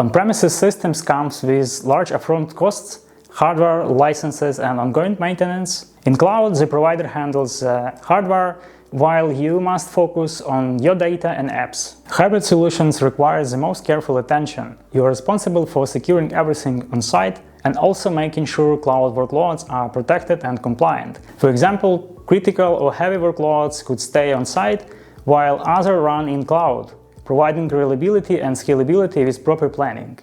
On-premises systems comes with large upfront costs, hardware, licenses and ongoing maintenance. In cloud, the provider handles hardware, while you must focus on your data and apps. Hybrid solutions require the most careful attention. You are responsible for securing everything on site and also making sure cloud workloads are protected and compliant. For example, critical or heavy workloads could stay on site while others run in cloud, providing reliability and scalability with proper planning.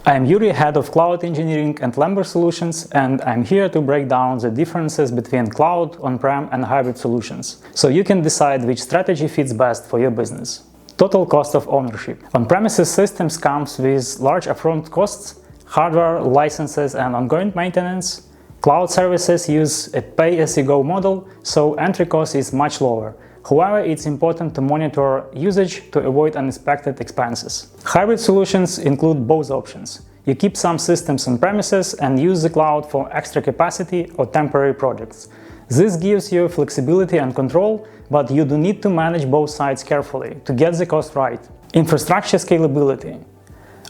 I'm Yuri, Head of Cloud Engineering and Lemberg Solutions, and I'm here to break down the differences between cloud, on-prem and hybrid solutions, so you can decide which strategy fits best for your business. Total cost of ownership. On-premises systems comes with large upfront costs, hardware, licenses and ongoing maintenance. Cloud services use a pay-as-you-go model, so entry cost is much lower. However, it's important to monitor usage to avoid unexpected expenses. Hybrid solutions include both options. You keep some systems on premises and use the cloud for extra capacity or temporary projects. This gives you flexibility and control, but you do need to manage both sides carefully to get the cost right. Infrastructure scalability.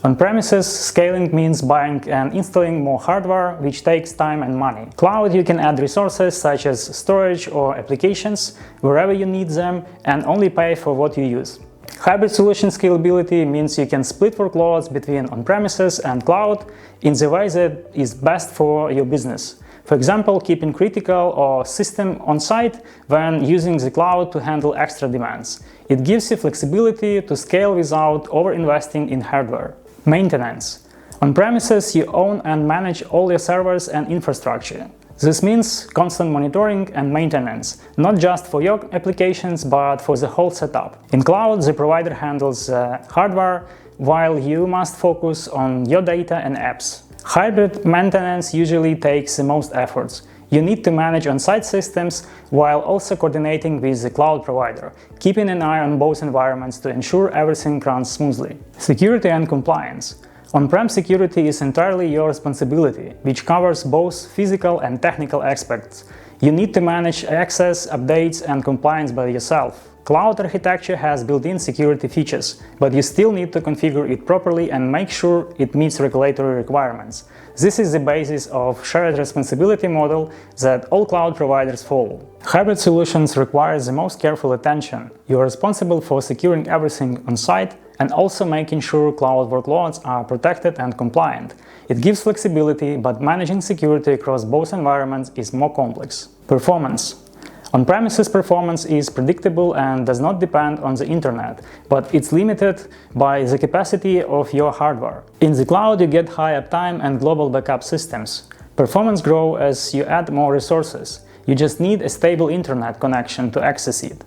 On-premises, scaling means buying and installing more hardware, which takes time and money. Cloud, you can add resources such as storage or applications wherever you need them and only pay for what you use. Hybrid solution scalability means you can split workloads between on-premises and cloud in the way that is best for your business. For example, keeping critical or system on site when using the cloud to handle extra demands. It gives you flexibility to scale without over-investing in hardware. Maintenance. On premises, you own and manage all your servers and infrastructure. This means constant monitoring and maintenance, not just for your applications, but for the whole setup. In cloud, the provider handles hardware, while you must focus on your data and apps. Hybrid maintenance usually takes the most efforts. You need to manage on-site systems while also coordinating with the cloud provider, keeping an eye on both environments to ensure everything runs smoothly. Security and compliance. On-prem security is entirely your responsibility, which covers both physical and technical aspects. You need to manage access, updates, and compliance by yourself. Cloud architecture has built-in security features, but you still need to configure it properly and make sure it meets regulatory requirements. This is the basis of shared responsibility model that all cloud providers follow. Hybrid solutions require the most careful attention. You are responsible for securing everything on site and also making sure cloud workloads are protected and compliant. It gives flexibility, but managing security across both environments is more complex. Performance. On-premises performance is predictable and does not depend on the internet, but it's limited by the capacity of your hardware. In the cloud, you get high uptime and global backup systems. Performance grows as you add more resources. You just need a stable internet connection to access it.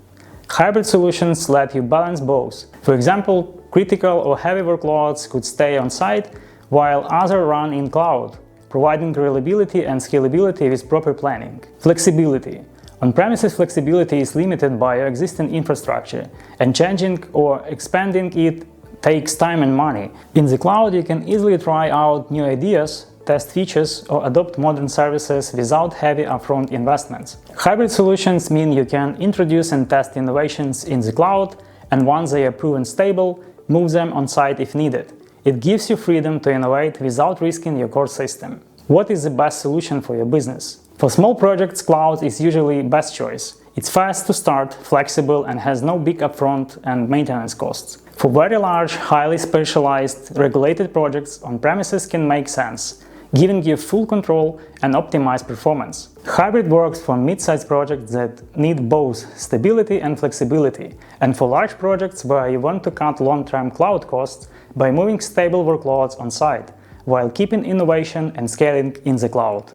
Hybrid solutions let you balance both. For example, critical or heavy workloads could stay on site, while others run in cloud, providing reliability and scalability with proper planning. Flexibility. On-premises flexibility is limited by your existing infrastructure, and changing or expanding it takes time and money. In the cloud, you can easily try out new ideas, test features, or adopt modern services without heavy upfront investments. Hybrid solutions mean you can introduce and test innovations in the cloud, and once they are proven stable, move them on-site if needed. It gives you freedom to innovate without risking your core system. What is the best solution for your business? For small projects, cloud is usually best choice. It's fast to start, flexible, and has no big upfront and maintenance costs. For very large, highly specialized, regulated projects, on-premises can make sense, giving you full control and optimized performance. Hybrid works for mid-sized projects that need both stability and flexibility, and for large projects where you want to cut long-term cloud costs by moving stable workloads on-site, while keeping innovation and scaling in the cloud.